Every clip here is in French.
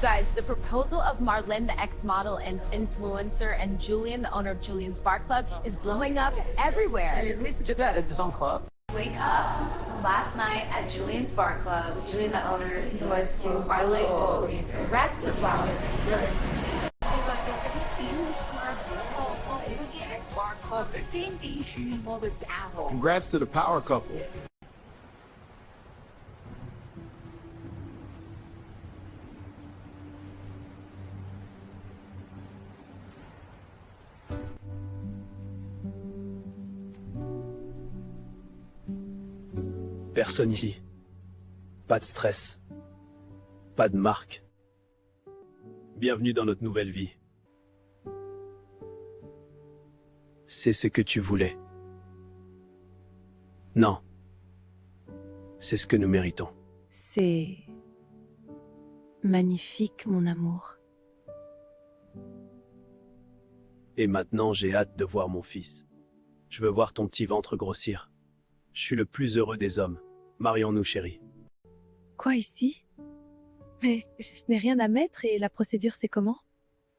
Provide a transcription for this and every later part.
guys, the proposal of Marlene, the ex-model and influencer, and Julian, the owner of Julian's Bar Club, is blowing up everywhere. At least did that as his own club. Wake up. Last night at Julian's Bar Club, Julian, the owner, was to violate police, arrested while Congrats to the power couple. Personne ici. Pas de stress. Pas de marque. Bienvenue dans notre nouvelle vie. C'est ce que tu voulais. Non. C'est ce que nous méritons. C'est magnifique, mon amour. Et maintenant, j'ai hâte de voir mon fils. Je veux voir ton petit ventre grossir. Je suis le plus heureux des hommes. Marions-nous, chérie. Quoi, ici? Mais je n'ai rien à mettre et la procédure, c'est comment?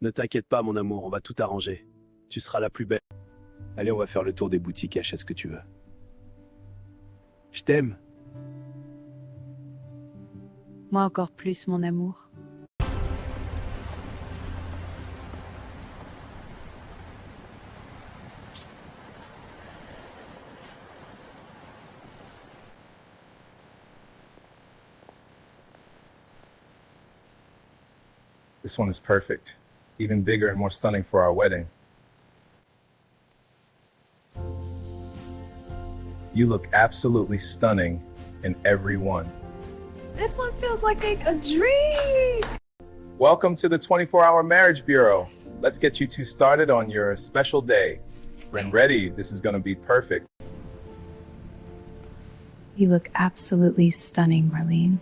Ne t'inquiète pas, mon amour, on va tout arranger. Tu seras la plus belle. Allez, on va faire le tour des boutiques et achète ce que tu veux. Je t'aime. Moi encore plus, mon amour. This one is perfect, even bigger and more stunning for our wedding. You look absolutely stunning in every one. This one feels like a dream. Welcome to the 24-Hour Marriage Bureau. Let's get you two started on your special day. When ready, this is going to be perfect. You look absolutely stunning, Marlene.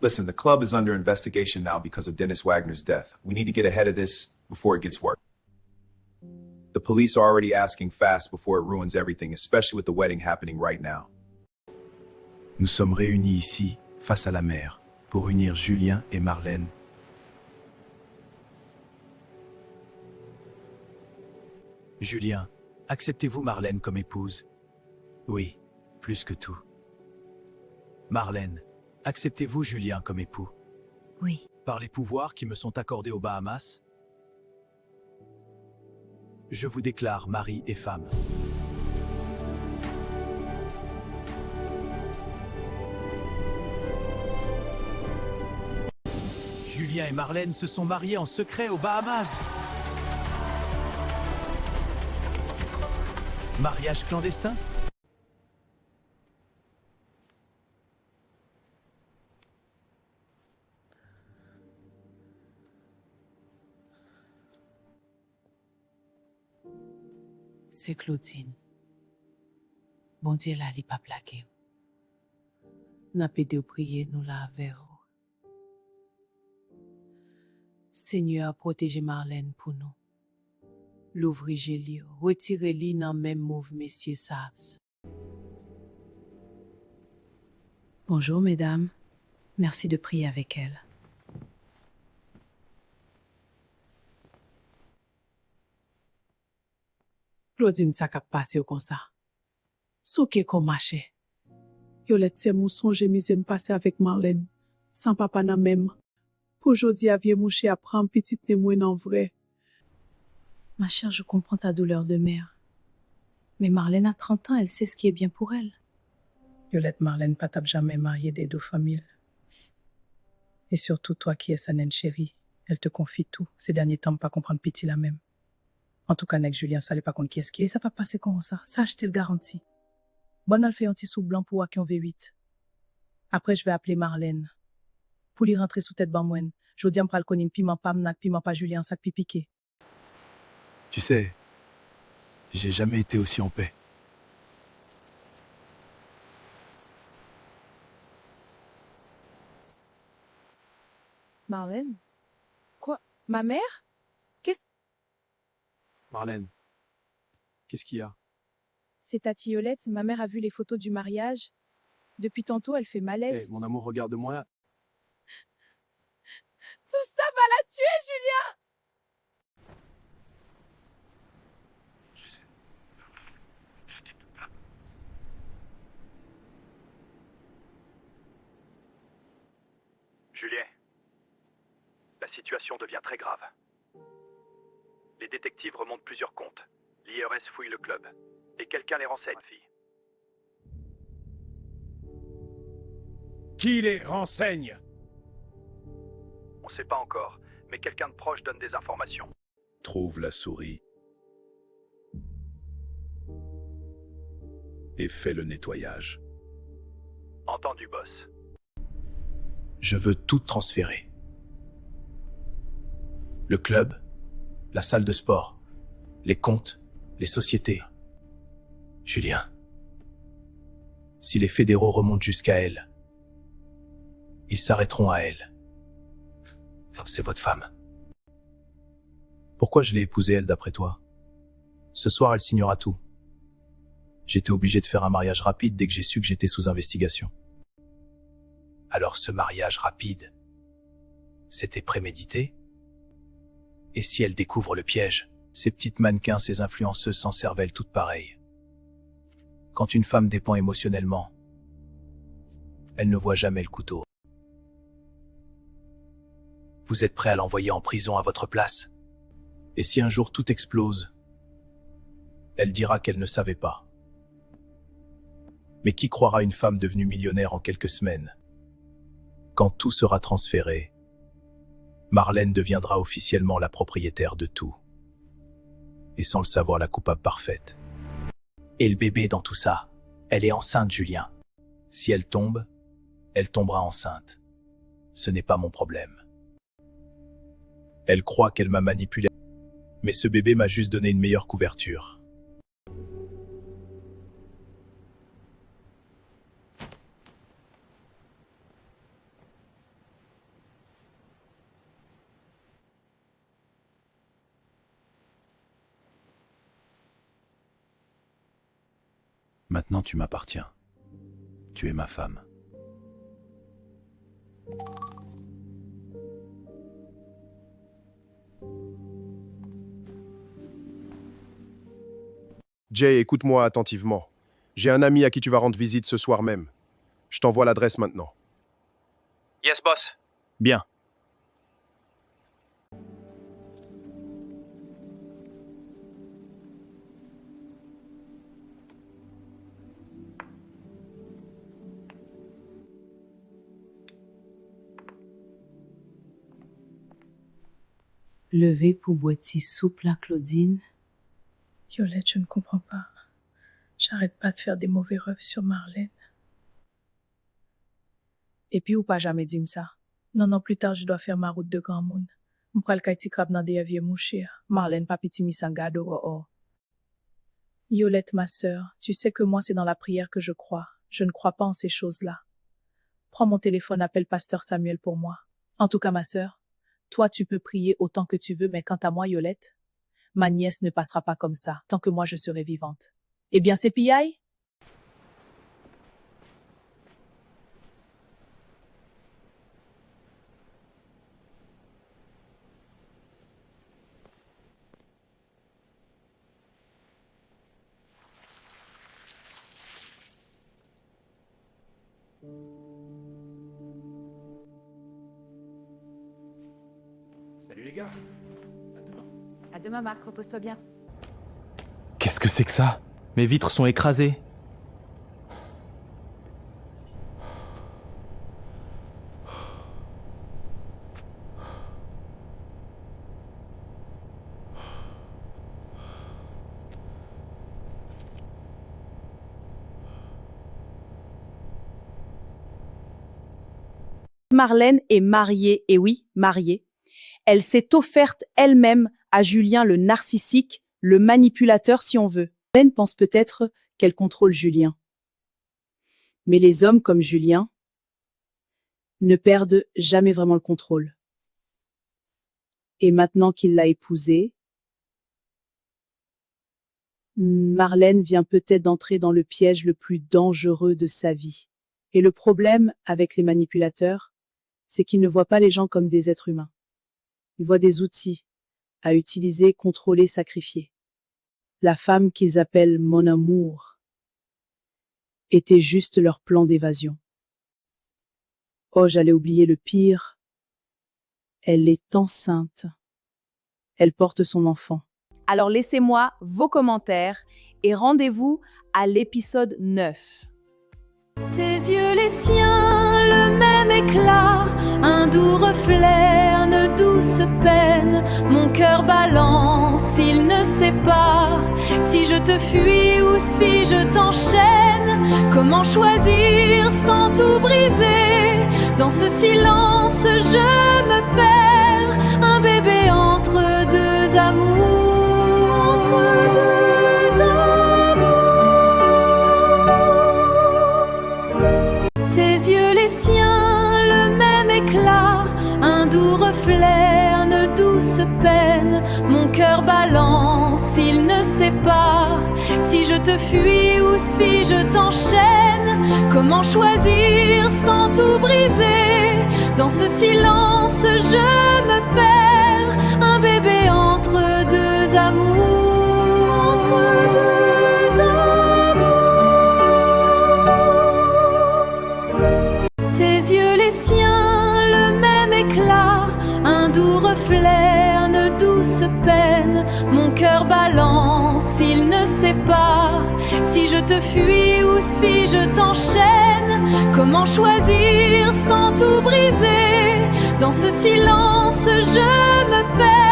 Listen, the club is under investigation now because of Dennis Wagner's death. We need to get ahead of this before it gets worse. The police are already asking fast before it ruins everything, especially with the wedding happening right now. Nous sommes réunis ici, face à la mer, pour unir Julien et Marlène. Julien, acceptez-vous Marlène comme épouse? Oui, plus que tout. Marlène, acceptez-vous Julien comme époux? Oui. Par les pouvoirs qui me sont accordés aux Bahamas, je vous déclare mari et femme. Julien et Marlène se sont mariés en secret aux Bahamas. Mariage clandestin? C'est Claudine. Bon Dieu là, il pas plaqué. N'a pas de prier nous la vers. Seigneur, protégez Marlène pour nous. L'ouvrir Gélie, retirez-li dans même mauve messieurs Savs. Bonjour, mesdames. Merci de prier avec elle. Claudine, ça cap passé comme ça. Souke comme marché. Yo let se mou songe mise me passer avec Marlène, sans papa nan même. Pour jodi a vieux mouché à prendre petit témoin en vrai. Ma chère, je comprends ta douleur de mère. Mais Marlène a 30 ans, elle sait ce qui est bien pour elle. Yolette Marlène pas t'a jamais marié des deux familles. Et surtout toi qui es sa naine chérie, elle te confie tout. Ces derniers temps, pas comprendre petit la même. En tout cas, avec Julien, ça n'est pas contre qui est-ce qui est. Et ça va passer comme ça. Ça, je te le garantis. Bon, elle fait un petit sou blanc pour voir qui en V8. Après, je vais appeler Marlène. Pour lui rentrer sous tête banmoine. Je dis, m'pral konim piment pas m'nak, piment pas Julien, sac pipiqué. Tu sais, j'ai jamais été aussi en paix. Marlène? Quoi? Ma mère? Qu'est-ce... Marlène, Qu'est-ce qu'il y a? C'est ta Tiolette, ma mère a vu les photos du mariage. Depuis tantôt, elle fait Eh, malaise. mon amour, regarde-moi. Tout ça va la tuer, Julien! Julien, la situation devient très grave. Les détectives remontent plusieurs comptes. L'IRS fouille le club. Et quelqu'un les renseigne, fille. Qui les renseigne? On sait pas encore, mais quelqu'un de proche donne des informations. Trouve la souris. Et fais le nettoyage. Entendu, boss. Je veux tout transférer. Le club, la salle de sport, les comptes, les sociétés. Julien, si les fédéraux remontent jusqu'à elle, ils s'arrêteront à elle. C'est votre femme. Pourquoi je l'ai épousée, elle, d'après toi? Ce soir, elle signera tout. J'étais obligé de faire un mariage rapide dès que j'ai su que j'étais sous investigation. Alors ce mariage rapide, c'était prémédité? Et si elle découvre le piège? Ces petites mannequins, ces influenceuses sans cervelle toutes pareilles. Quand une femme dépend émotionnellement, elle ne voit jamais le couteau. Vous êtes prêt à l'envoyer en prison à votre place? Et si un jour tout explose, elle dira qu'elle ne savait pas. Mais qui croira une femme devenue millionnaire en quelques semaines? Quand tout sera transféré, Marlène deviendra officiellement la propriétaire de tout. Et sans le savoir, la coupable parfaite. Et le bébé dans tout ça, elle est enceinte, Julien. Si elle tombe, elle tombera enceinte. Ce n'est pas mon problème. Elle croit qu'elle m'a manipulé, mais ce bébé m'a juste donné une meilleure couverture. Maintenant, tu m'appartiens. Tu es ma femme. Jay, écoute-moi attentivement. J'ai un ami à qui tu vas rendre visite ce soir même. Je t'envoie l'adresse maintenant. Yes, boss. Bien. Levé pour boiter soupe la Claudine. Violette, je ne comprends pas. J'arrête pas de faire des mauvais rêves sur Marlène. Et puis, ou pas jamais dit ça. Non, non, plus tard, je dois faire ma route de Grand Monde. M'pral kaiti krab nan de vieux mouchir. Marlène, pas petit misangado, oh. Violette, ma sœur, tu sais que moi, c'est dans la prière que je crois. Je ne crois pas en ces choses-là. Prends mon téléphone, appelle Pasteur Samuel pour moi. En tout cas, ma sœur, toi, tu peux prier autant que tu veux, mais quant à moi, Violette, ma nièce ne passera pas comme ça, tant que moi je serai vivante. Eh bien, c'est piaille? Salut les gars. À demain, Marc, repose-toi bien. Qu'est-ce que c'est que ça? Mes vitres sont écrasées. Marlène est mariée, et oui, mariée. Elle s'est offerte elle-même à Julien le narcissique, le manipulateur si on veut. Marlène pense peut-être qu'elle contrôle Julien. Mais les hommes comme Julien ne perdent jamais vraiment le contrôle. Et maintenant qu'il l'a épousée, Marlène vient peut-être d'entrer dans le piège le plus dangereux de sa vie. Et le problème avec les manipulateurs, c'est qu'ils ne voient pas les gens comme des êtres humains. Ils voient des outils à utiliser, contrôler, sacrifier. La femme qu'ils appellent mon amour était juste leur plan d'évasion. Oh, j'allais oublier le pire. Elle est enceinte. Elle porte son enfant. Alors laissez-moi vos commentaires et rendez-vous à l'épisode 9. Tes yeux les siens, le même éclat, un doux reflet, une douce peine. Mon cœur balance, il ne sait pas si je te fuis ou si je t'enchaîne. Comment choisir sans tout briser? Dans ce silence, je me perds. Un bébé entre deux amours. Entre deux amours. Tes yeux les siens, le même éclat, un doux reflet, une douce peine. Mon cœur balance, il ne sait pas si je te fuis ou si je t'enchaîne. Comment choisir sans tout briser? Dans ce silence, je me perds. Un bébé entre deux amours. Entre deux amours. Tes yeux les siens, le même éclat, un doux reflet, une douce peine. Mon cœur balance, il ne sait pas si je te fuis ou si je t'enchaîne. Comment choisir sans tout briser? Dans ce silence, je me perds.